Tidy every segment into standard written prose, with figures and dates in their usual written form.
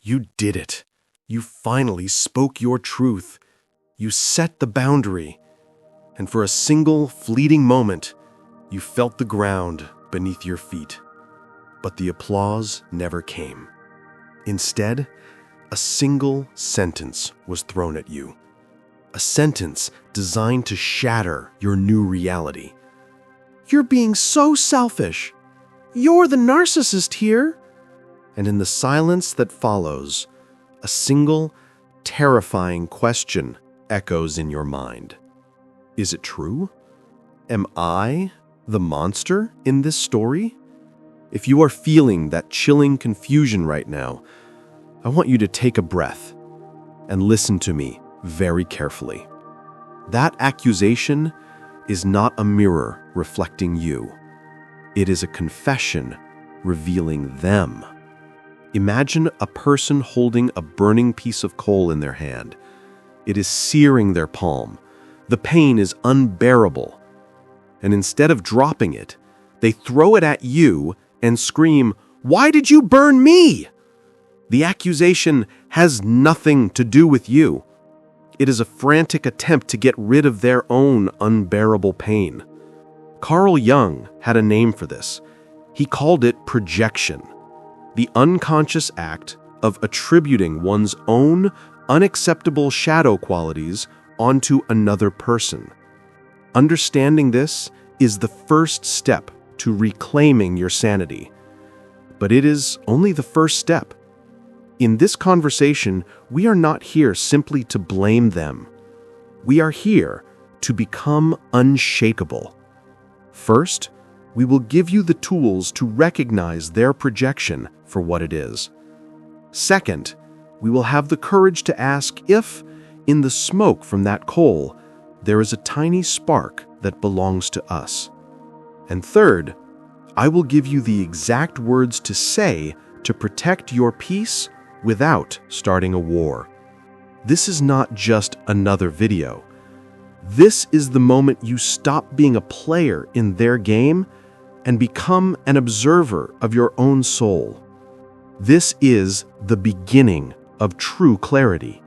You did it. You finally spoke your truth. You set the boundary. And for a single, fleeting moment, you felt the ground beneath your feet. But the applause never came. Instead, a single sentence was thrown at you. A sentence designed to shatter your new reality. You're being so selfish. You're the narcissist here. And in the silence that follows, a single, terrifying question echoes in your mind. Is it true? Am I the monster in this story? If you are feeling that chilling confusion right now, I want you to take a breath and listen to me very carefully. That accusation is not a mirror reflecting you. It is a confession revealing them. Imagine a person holding a burning piece of coal in their hand. It is searing their palm. The pain is unbearable. And instead of dropping it, they throw it at you and scream, "Why did you burn me?" The accusation has nothing to do with you. It is a frantic attempt to get rid of their own unbearable pain. Carl Jung had a name for this. He called it projection, the unconscious act of attributing one's own unacceptable shadow qualities onto another person. Understanding this is the first step to reclaiming your sanity. But it is only the first step. In this conversation, we are not here simply to blame them. We are here to become unshakable. First, we will give you the tools to recognize their projection for what it is. Second, we will have the courage to ask if, in the smoke from that coal, there is a tiny spark that belongs to us. And third, I will give you the exact words to say to protect your peace without starting a war. This is not just another video. This is the moment you stop being a player in their game and become an observer of your own soul. This is the beginning of true clarity.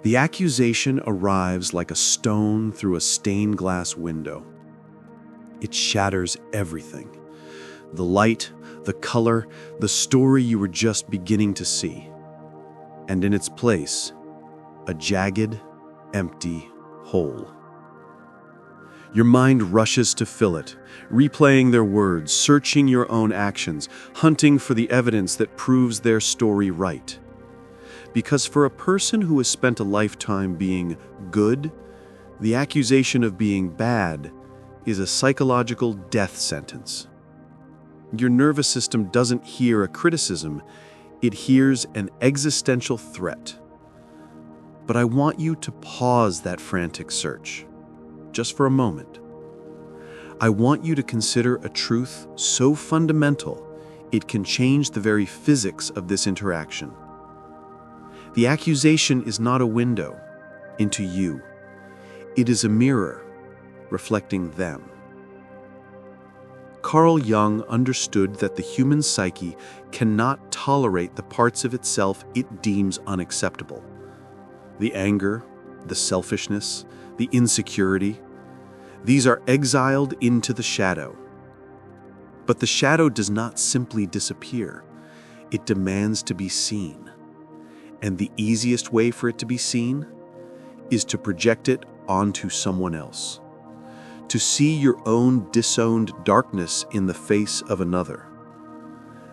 The accusation arrives like a stone through a stained glass window. It shatters everything. The light, the color, the story you were just beginning to see. And in its place, a jagged, empty hole. Your mind rushes to fill it, replaying their words, searching your own actions, hunting for the evidence that proves their story right. Because for a person who has spent a lifetime being good, the accusation of being bad is a psychological death sentence. Your nervous system doesn't hear a criticism, it hears an existential threat. But I want you to pause that frantic search, just for a moment. I want you to consider a truth so fundamental it can change the very physics of this interaction. The accusation is not a window into you. It is a mirror reflecting them. Carl Jung understood that the human psyche cannot tolerate the parts of itself it deems unacceptable. The anger, the selfishness, the insecurity, these are exiled into the shadow. But the shadow does not simply disappear. It demands to be seen. And the easiest way for it to be seen is to project it onto someone else. To see your own disowned darkness in the face of another.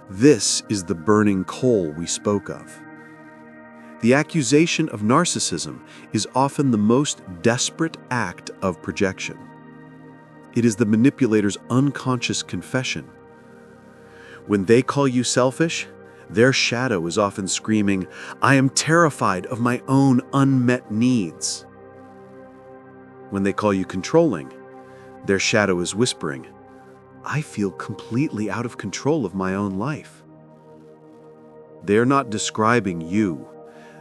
This is the burning coal we spoke of. The accusation of narcissism is often the most desperate act of projection. It is the manipulator's unconscious confession. When they call you selfish, their shadow is often screaming, "I am terrified of my own unmet needs." When they call you controlling, their shadow is whispering, "I feel completely out of control of my own life." They are not describing you.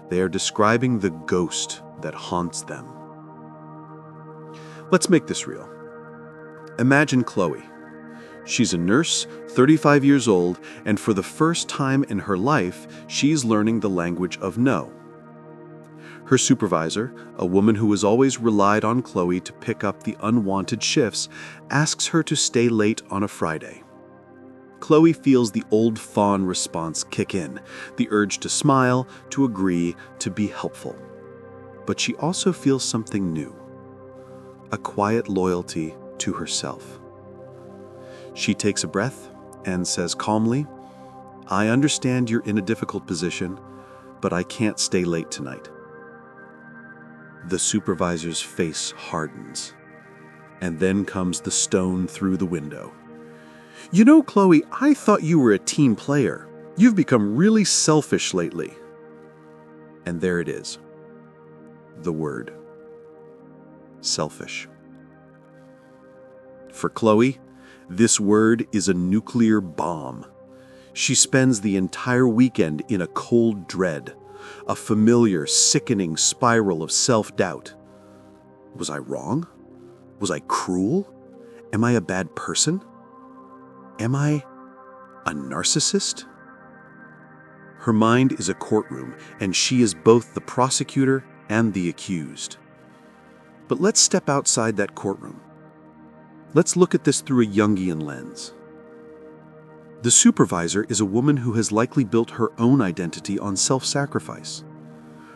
They are describing the ghost that haunts them. Let's make this real. Imagine Chloe. She's a nurse, 35 years old, and for the first time in her life, she's learning the language of no. Her supervisor, a woman who has always relied on Chloe to pick up the unwanted shifts, asks her to stay late on a Friday. Chloe feels the old fawn response kick in, the urge to smile, to agree, to be helpful. But she also feels something new, a quiet loyalty to herself. She takes a breath and says calmly, "I understand you're in a difficult position, but I can't stay late tonight." The supervisor's face hardens, and then comes the stone through the window. "You know, Chloe, I thought you were a team player. You've become really selfish lately." And there it is. The word. Selfish. For Chloe, this word is a nuclear bomb. She spends the entire weekend in a cold dread, a familiar, sickening spiral of self-doubt. Was I wrong? Was I cruel? Am I a bad person? Am I a narcissist? Her mind is a courtroom, and she is both the prosecutor and the accused. But let's step outside that courtroom. Let's look at this through a Jungian lens. The supervisor is a woman who has likely built her own identity on self-sacrifice.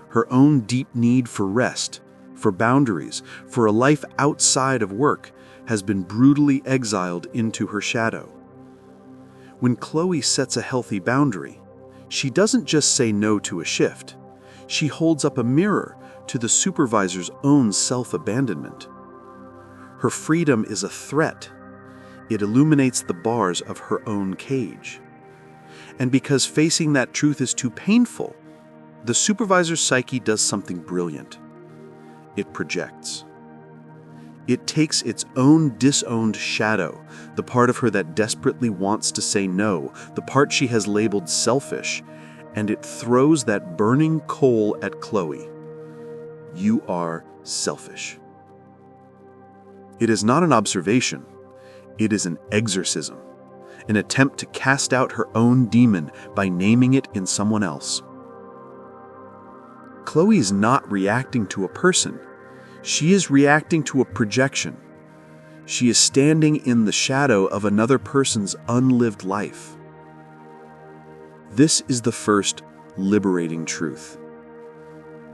Her own deep need for rest, for boundaries, for a life outside of work has been brutally exiled into her shadow. When Chloe sets a healthy boundary, she doesn't just say no to a shift. She holds up a mirror to the supervisor's own self-abandonment. Her freedom is a threat. It illuminates the bars of her own cage. And because facing that truth is too painful, the supervisor's psyche does something brilliant. It projects. It takes its own disowned shadow, the part of her that desperately wants to say no, the part she has labeled selfish, and it throws that burning coal at Chloe. You are selfish. It is not an observation. It is an exorcism, an attempt to cast out her own demon by naming it in someone else. Chloe is not reacting to a person. She is reacting to a projection. She is standing in the shadow of another person's unlived life. This is the first liberating truth.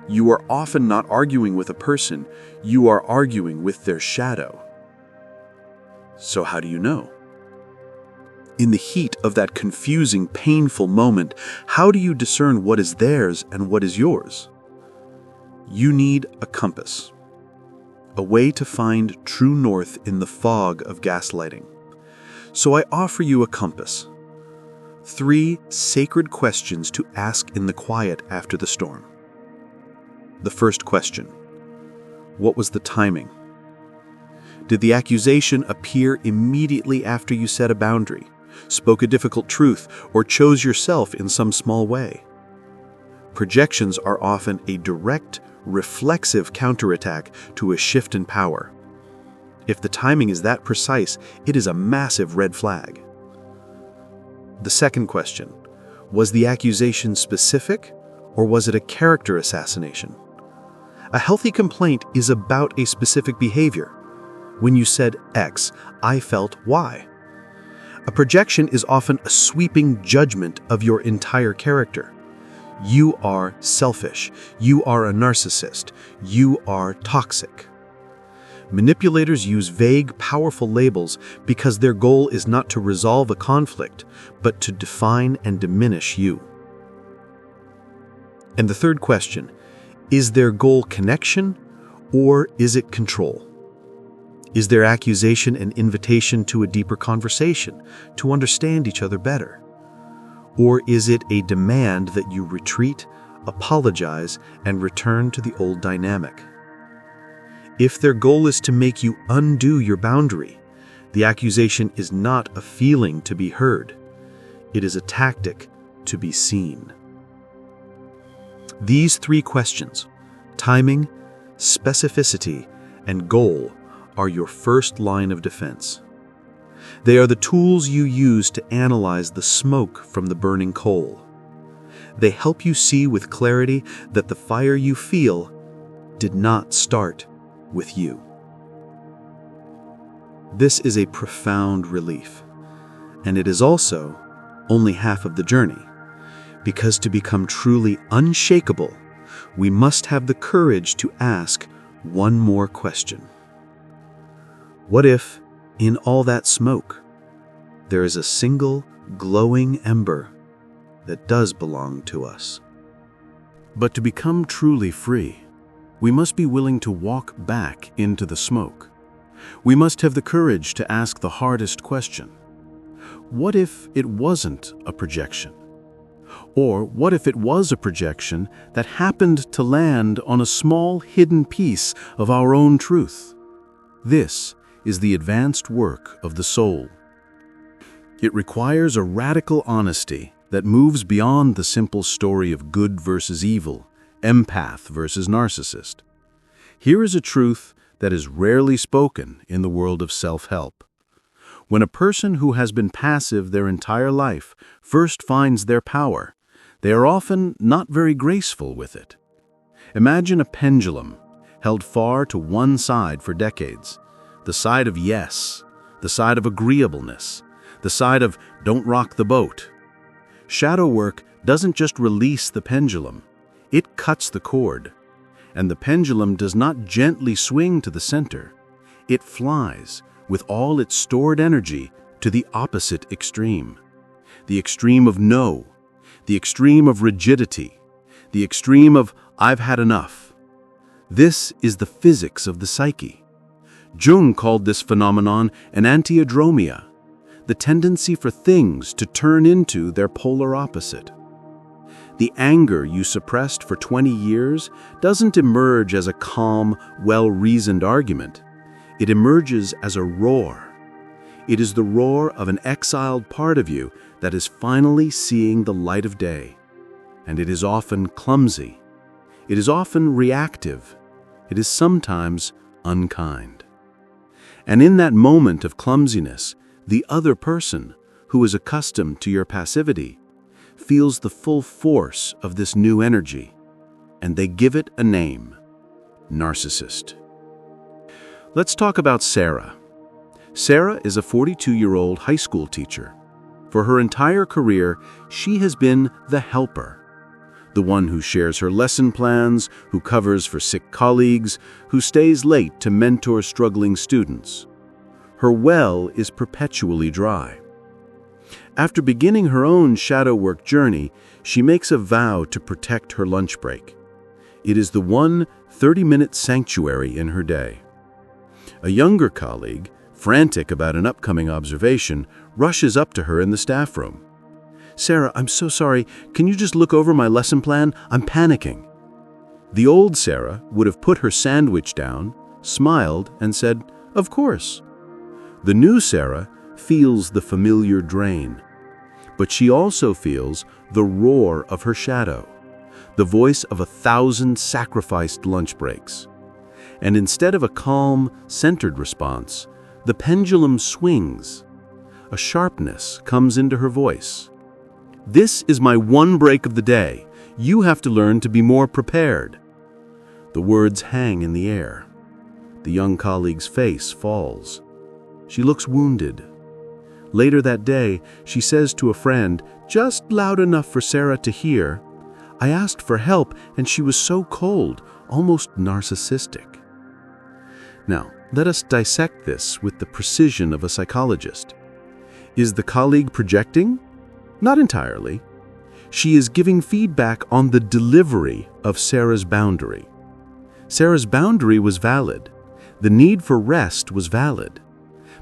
You are often not arguing with a person, you are arguing with their shadow. So how do you know? In the heat of that confusing, painful moment, how do you discern what is theirs and what is yours? You need a compass, a way to find true north in the fog of gaslighting. So I offer you a compass. 3 sacred questions to ask in the quiet after the storm. The first question: what was the timing? Did the accusation appear immediately after you set a boundary, spoke a difficult truth, or chose yourself in some small way? Projections are often a direct, reflexive counterattack to a shift in power. If the timing is that precise, it is a massive red flag. The second question: was the accusation specific, or was it a character assassination? A healthy complaint is about a specific behavior. When you said X, I felt Y. A projection is often a sweeping judgment of your entire character. You are selfish. You are a narcissist. You are toxic. Manipulators use vague, powerful labels because their goal is not to resolve a conflict, but to define and diminish you. And the third question: is their goal connection, or is it control? Is their accusation an invitation to a deeper conversation, to understand each other better? Or is it a demand that you retreat, apologize, and return to the old dynamic? If their goal is to make you undo your boundary, the accusation is not a feeling to be heard. It is a tactic to be seen. These 3 questions, timing, specificity, and goal, are your first line of defense. They are the tools you use to analyze the smoke from the burning coal. They help you see with clarity that the fire you feel did not start with you. This is a profound relief, and it is also only half of the journey, because to become truly unshakable, we must have the courage to ask one more question. What if, in all that smoke, there is a single glowing ember that does belong to us? But to become truly free, we must be willing to walk back into the smoke. We must have the courage to ask the hardest question. What if it wasn't a projection? Or what if it was a projection that happened to land on a small hidden piece of our own truth? This is the advanced work of the soul. It requires a radical honesty that moves beyond the simple story of good versus evil, empath versus narcissist. Here is a truth that is rarely spoken in the world of self-help. When a person who has been passive their entire life first finds their power, they are often not very graceful with it. Imagine a pendulum held far to one side for decades, the side of yes, the side of agreeableness, the side of don't rock the boat. Shadow work doesn't just release the pendulum, it cuts the cord. And the pendulum does not gently swing to the center. It flies with all its stored energy to the opposite extreme. The extreme of no, the extreme of rigidity, the extreme of I've had enough. This is the physics of the psyche. Jung called this phenomenon an antiodromia, the tendency for things to turn into their polar opposite. The anger you suppressed for 20 years doesn't emerge as a calm, well-reasoned argument. It emerges as a roar. It is the roar of an exiled part of you that is finally seeing the light of day. And it is often clumsy. It is often reactive. It is sometimes unkind. And in that moment of clumsiness, the other person, who is accustomed to your passivity, feels the full force of this new energy, and they give it a name: narcissist. Let's talk about Sarah. Sarah is a 42-year-old high school teacher. For her entire career, she has been the helper, the one who shares her lesson plans, who covers for sick colleagues, who stays late to mentor struggling students. Her well is perpetually dry. After beginning her own shadow work journey, she makes a vow to protect her lunch break. It is the one 30-minute sanctuary in her day. A younger colleague, frantic about an upcoming observation, rushes up to her in the staff room. "Sarah, I'm so sorry. Can you just look over my lesson plan? I'm panicking." The old Sarah would have put her sandwich down, smiled, and said, "Of course." The new Sarah feels the familiar drain, but she also feels the roar of her shadow, the voice of 1,000 sacrificed lunch breaks. And instead of a calm, centered response, the pendulum swings. A sharpness comes into her voice. "This is my one break of the day. You have to learn to be more prepared." The words hang in the air. The young colleague's face falls. She looks wounded. Later that day, she says to a friend, just loud enough for Sarah to hear, "I asked for help and she was so cold, almost narcissistic." Now, let us dissect this with the precision of a psychologist. Is the colleague projecting? Not entirely. She is giving feedback on the delivery of Sarah's boundary. Sarah's boundary was valid. The need for rest was valid.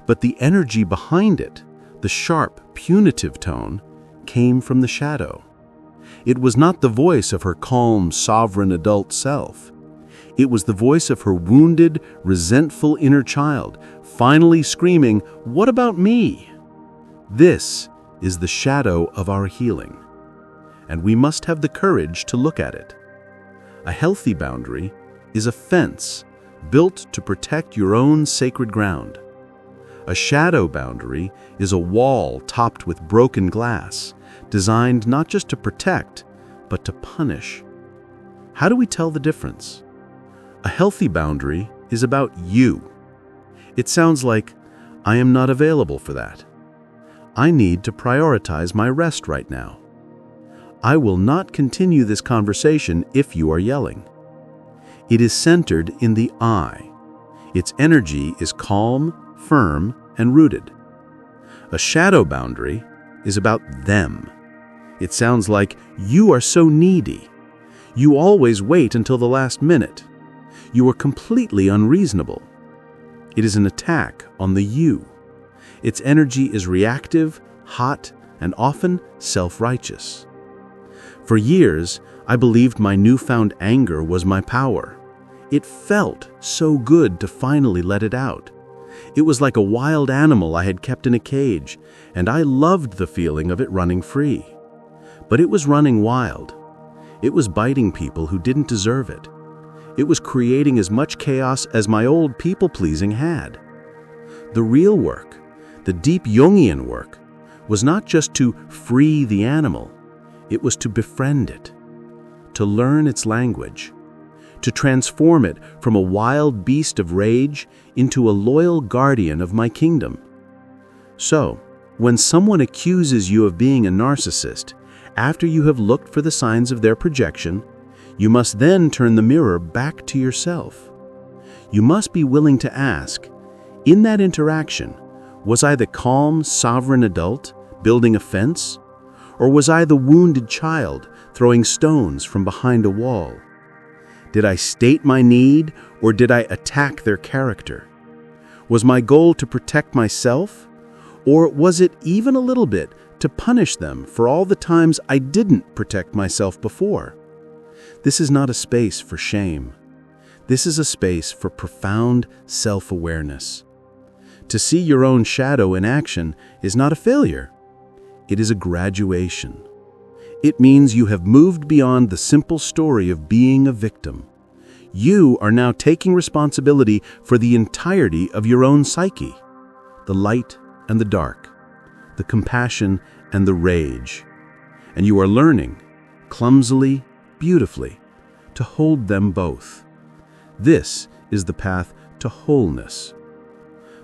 But the energy behind it, the sharp, punitive tone, came from the shadow. It was not the voice of her calm, sovereign adult self. It was the voice of her wounded, resentful inner child, finally screaming, "What about me?" This is the shadow of our healing, and we must have the courage to look at it. A healthy boundary is a fence built to protect your own sacred ground. A shadow boundary is a wall topped with broken glass, designed not just to protect, but to punish. How do we tell the difference? A healthy boundary is about you. It sounds like, I am not available for that. I need to prioritize my rest right now. I will not continue this conversation if you are yelling. It is centered in the I. Its energy is calm, firm, and rooted. A shadow boundary is about them. It sounds like, you are so needy. You always wait until the last minute. You are completely unreasonable. It is an attack on the you. Its energy is reactive, hot, and often self-righteous. For years, I believed my newfound anger was my power. It felt so good to finally let it out. It was like a wild animal I had kept in a cage, and I loved the feeling of it running free. But it was running wild. It was biting people who didn't deserve it. It was creating as much chaos as my old people-pleasing had. The real work, the deep Jungian work, was not just to free the animal. It was to befriend it, to learn its language, to transform it from a wild beast of rage into a loyal guardian of my kingdom. So, when someone accuses you of being a narcissist, after you have looked for the signs of their projection, you must then turn the mirror back to yourself. You must be willing to ask, in that interaction, was I the calm, sovereign adult building a fence? Or was I the wounded child throwing stones from behind a wall? Did I state my need, or did I attack their character? Was my goal to protect myself, or was it even a little bit to punish them for all the times I didn't protect myself before? This is not a space for shame. This is a space for profound self-awareness. To see your own shadow in action is not a failure. It is a graduation. It means you have moved beyond the simple story of being a victim. You are now taking responsibility for the entirety of your own psyche, the light and the dark, the compassion and the rage. And you are learning, clumsily, beautifully, to hold them both. This is the path to wholeness.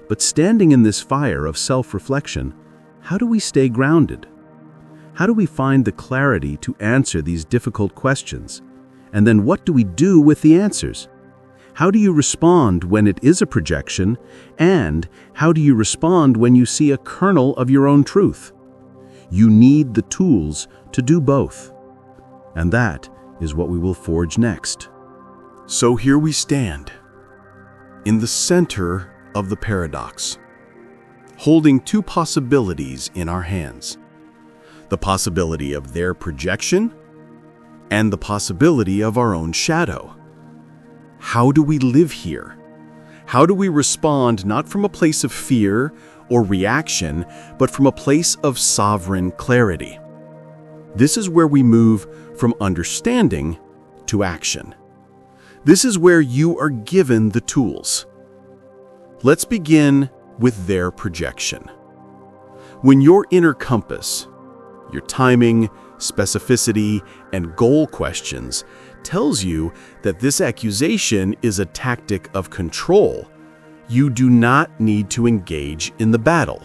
But standing in this fire of self-reflection, how do we stay grounded? How do we find the clarity to answer these difficult questions? And then what do we do with the answers? How do you respond when it is a projection? And how do you respond when you see a kernel of your own truth? You need the tools to do both. And that is what we will forge next. So here we stand, in the center of the paradox, holding two possibilities in our hands. The possibility of their projection and the possibility of our own shadow. How do we live here? How do we respond not from a place of fear or reaction, but from a place of sovereign clarity? This is where we move from understanding to action. This is where you are given the tools. Let's begin with their projection. When your inner compass, your timing, specificity, and goal questions tells you that this accusation is a tactic of control, you do not need to engage in the battle.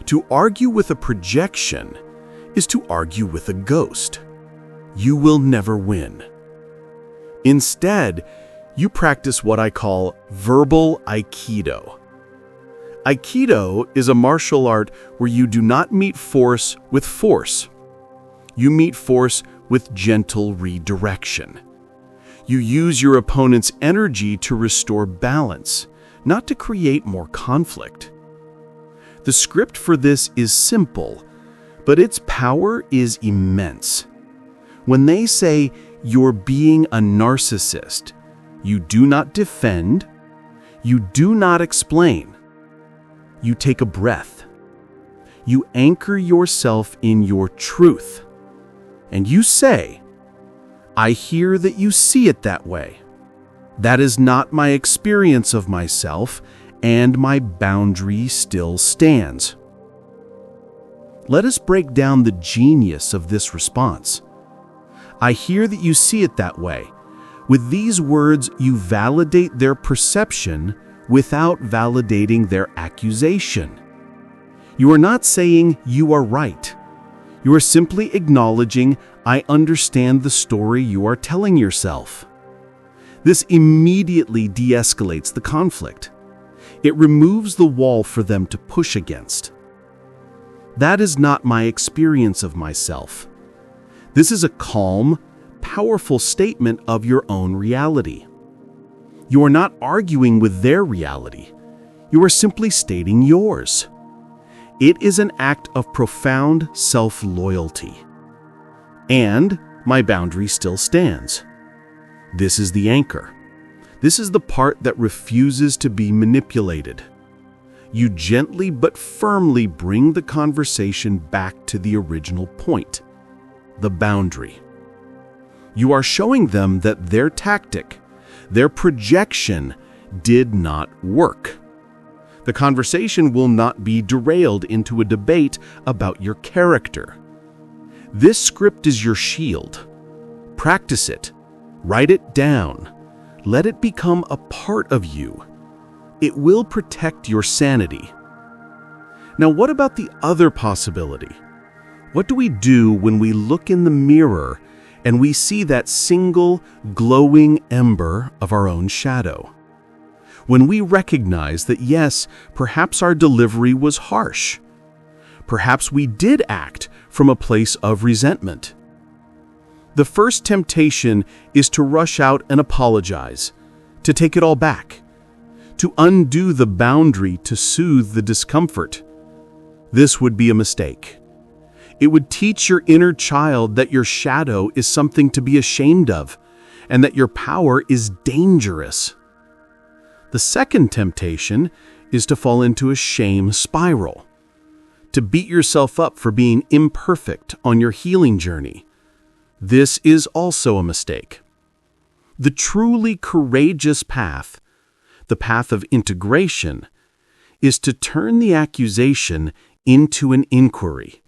To argue with a projection is to argue with a ghost. You will never win. Instead, you practice what I call verbal Aikido. Aikido is a martial art where you do not meet force with force. You meet force with gentle redirection. You use your opponent's energy to restore balance, not to create more conflict. The script for this is simple, but its power is immense. When they say you're being a narcissist, you do not defend, you do not explain. You take a breath. You anchor yourself in your truth. And you say, I hear that you see it that way. That is not my experience of myself, and my boundary still stands. Let us break down the genius of this response. I hear that you see it that way. With these words, you validate their perception without validating their accusation. You are not saying you are right. You are simply acknowledging, I understand the story you are telling yourself. This immediately de-escalates the conflict. It removes the wall for them to push against. That is not my experience of myself. This is a calm, powerful statement of your own reality. You are not arguing with their reality. You are simply stating yours. It is an act of profound self-loyalty. And my boundary still stands. This is the anchor. This is the part that refuses to be manipulated. You gently but firmly bring the conversation back to the original point, the boundary. You are showing them that their tactic, their projection, did not work. The conversation will not be derailed into a debate about your character. This script is your shield. Practice it. Write it down. Let it become a part of you. It will protect your sanity. Now, what about the other possibility? What do we do when we look in the mirror and we see that single, glowing ember of our own shadow? When we recognize that, yes, perhaps our delivery was harsh. Perhaps we did act from a place of resentment. The first temptation is to rush out and apologize, to take it all back, to undo the boundary to soothe the discomfort. This would be a mistake. It would teach your inner child that your shadow is something to be ashamed of, and that your power is dangerous. The second temptation is to fall into a shame spiral, to beat yourself up for being imperfect on your healing journey. This is also a mistake. The truly courageous path, the path of integration, is to turn the accusation into an inquiry,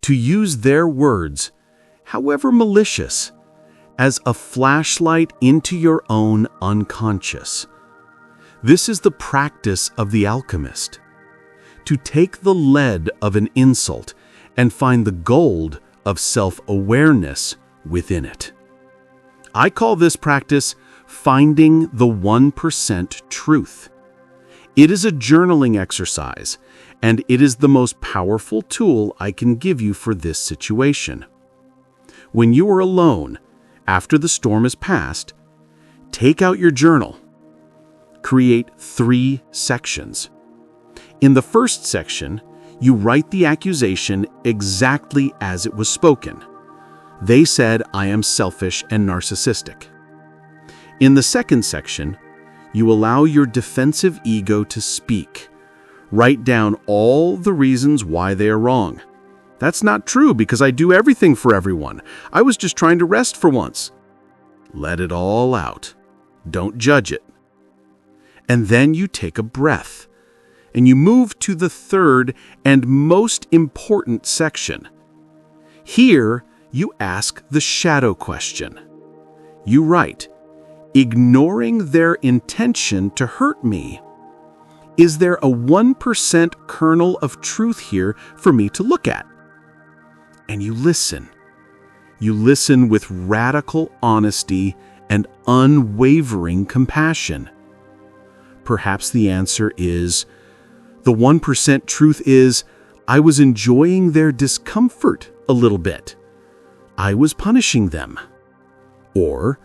to use their words, however malicious, as a flashlight into your own unconscious. This is the practice of the alchemist, to take the lead of an insult and find the gold of self-awareness within it. I call this practice finding the 1% truth. It is a journaling exercise, and it is the most powerful tool I can give you for this situation. When you are alone, after the storm is past, take out your journal. Create 3 sections. In the first section, you write the accusation exactly as it was spoken. They said, I am selfish and narcissistic. In the second section, you allow your defensive ego to speak. Write down all the reasons why they are wrong. That's not true because I do everything for everyone. I was just trying to rest for once. Let it all out. Don't judge it. And then you take a breath, and you move to the third and most important section. Here, you ask the shadow question. You write, ignoring their intention to hurt me, is there a 1% kernel of truth here for me to look at? And you listen. You listen with radical honesty and unwavering compassion. Perhaps the answer is, the 1% truth is, I was enjoying their discomfort a little bit. I was punishing them. Or,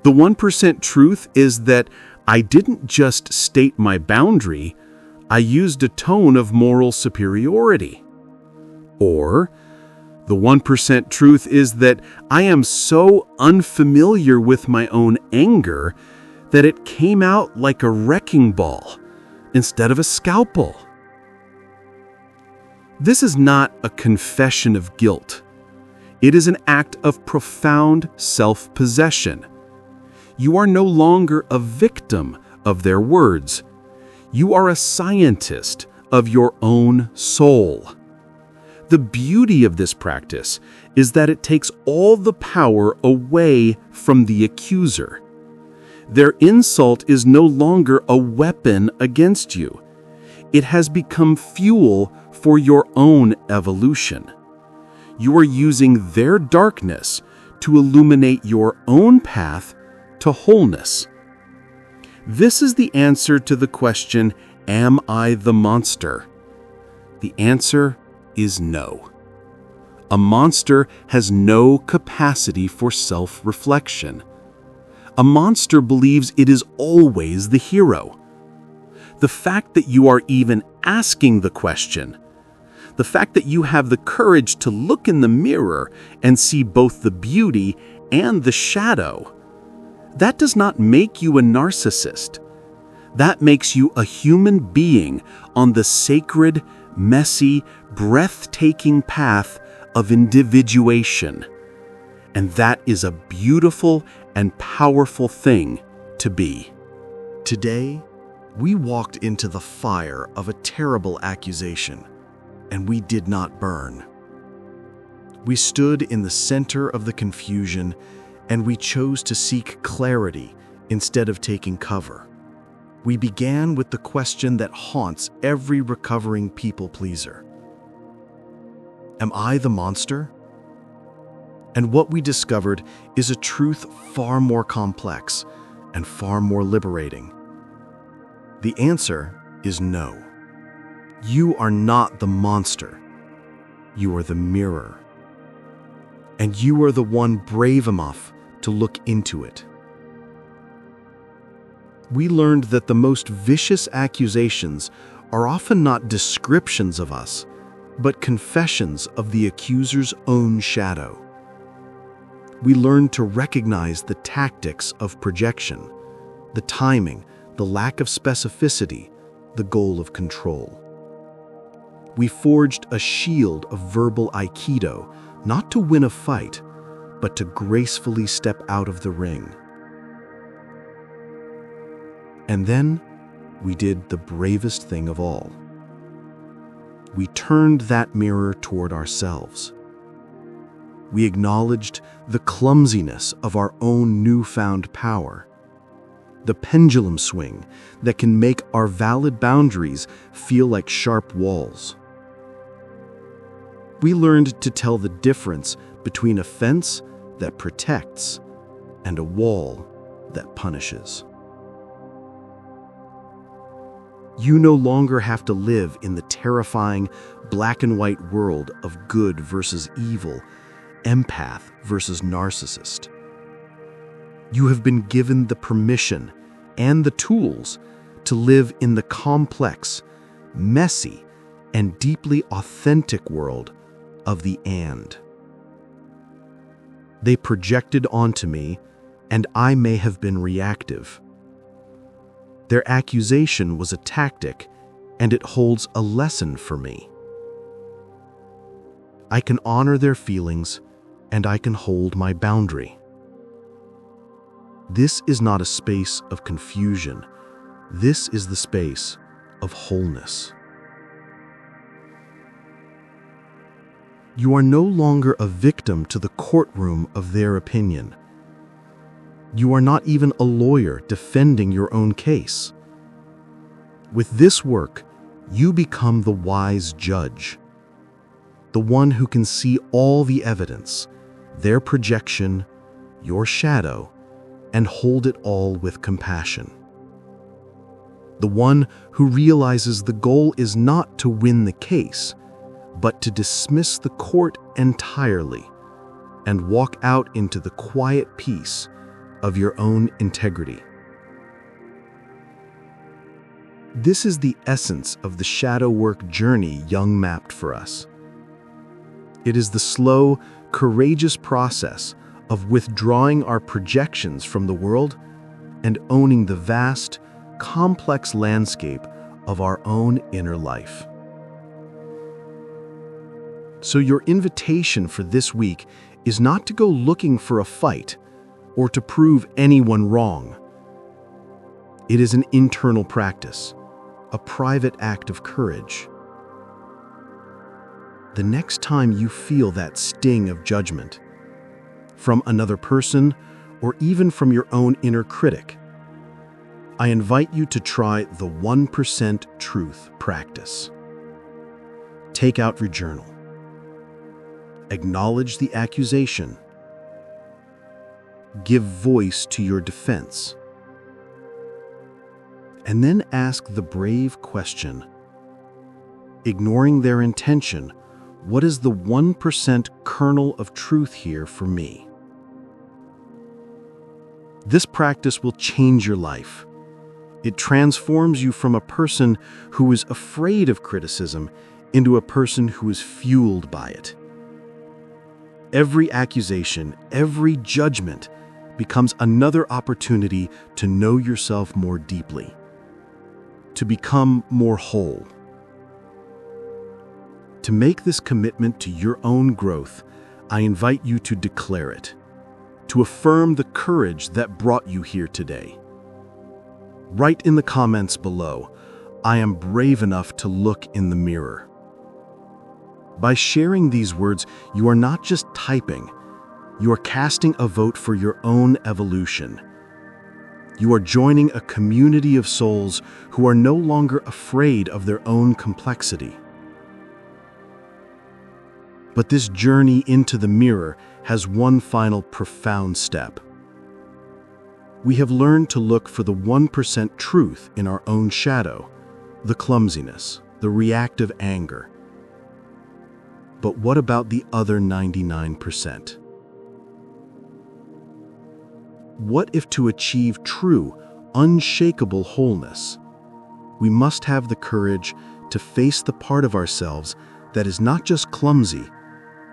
the 1% truth is that I didn't just state my boundary, I used a tone of moral superiority. Or, the 1% truth is that I am so unfamiliar with my own anger that it came out like a wrecking ball instead of a scalpel. This is not a confession of guilt. It is an act of profound self-possession. You are no longer a victim of their words. You are a scientist of your own soul. The beauty of this practice is that it takes all the power away from the accuser. Their insult is no longer a weapon against you. It has become fuel for your own evolution. You are using their darkness to illuminate your own path to wholeness. This is the answer to the question, "Am I the monster?" The answer is no. A monster has no capacity for self-reflection. A monster believes it is always the hero. The fact that you are even asking the question, the fact that you have the courage to look in the mirror and see both the beauty and the shadow, that does not make you a narcissist. That makes you a human being on the sacred, messy, breathtaking path of individuation. And that is a beautiful and powerful thing to be. Today, we walked into the fire of a terrible accusation, and we did not burn. We stood in the center of the confusion, and we chose to seek clarity instead of taking cover. We began with the question that haunts every recovering people-pleaser. Am I the monster? And what we discovered is a truth far more complex and far more liberating. The answer is no. You are not the monster. You are the mirror. And you are the one brave enough to look into it. We learned that the most vicious accusations are often not descriptions of us, but confessions of the accuser's own shadow. We learned to recognize the tactics of projection, the timing, the lack of specificity, the goal of control. We forged a shield of verbal aikido, not to win a fight, but to gracefully step out of the ring. And then we did the bravest thing of all. We turned that mirror toward ourselves. We acknowledged the clumsiness of our own newfound power, the pendulum swing that can make our valid boundaries feel like sharp walls. We learned to tell the difference between a fence that protects and a wall that punishes. You no longer have to live in the terrifying black and white world of good versus evil, empath versus narcissist. You have been given the permission and the tools to live in the complex, messy, and deeply authentic world of the and. They projected onto me, and I may have been reactive. Their accusation was a tactic, and it holds a lesson for me. I can honor their feelings, and I can hold my boundary. This is not a space of confusion. This is the space of wholeness. You are no longer a victim to the courtroom of their opinion. You are not even a lawyer defending your own case. With this work, you become the wise judge, the one who can see all the evidence, their projection, your shadow, and hold it all with compassion. The one who realizes the goal is not to win the case, but to dismiss the court entirely and walk out into the quiet peace of your own integrity. This is the essence of the shadow work journey Jung mapped for us. It is the slow, courageous process of withdrawing our projections from the world and owning the vast, complex landscape of our own inner life. So your invitation for this week is not to go looking for a fight or to prove anyone wrong. It is an internal practice, a private act of courage. The next time you feel that sting of judgment, from another person or even from your own inner critic, I invite you to try the 1% truth practice. Take out your journal. Acknowledge the accusation. Give voice to your defense. And then ask the brave question, ignoring their intention, what is the 1% kernel of truth here for me? This practice will change your life. It transforms you from a person who is afraid of criticism into a person who is fueled by it. Every accusation, every judgment becomes another opportunity to know yourself more deeply, to become more whole. To make this commitment to your own growth, I invite you to declare it, to affirm the courage that brought you here today. Write in the comments below, I am brave enough to look in the mirror. By sharing these words, you are not just typing, you are casting a vote for your own evolution. You are joining a community of souls who are no longer afraid of their own complexity. But this journey into the mirror has one final profound step. We have learned to look for the 1% truth in our own shadow, the clumsiness, the reactive anger. But what about the other 99%? What if to achieve true, unshakable wholeness, we must have the courage to face the part of ourselves that is not just clumsy,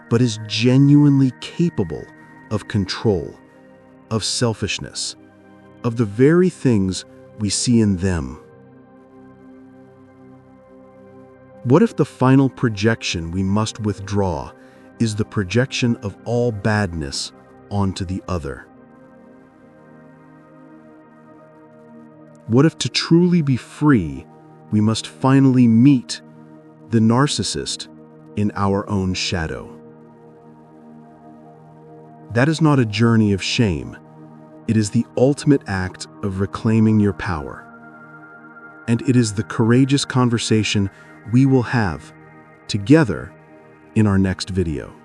but is genuinely capable of control, of selfishness, of the very things we see in them? What if the final projection we must withdraw is the projection of all badness onto the other? What if to truly be free, we must finally meet the narcissist in our own shadow? That is not a journey of shame. It is the ultimate act of reclaiming your power. And it is the courageous conversation we will have together in our next video.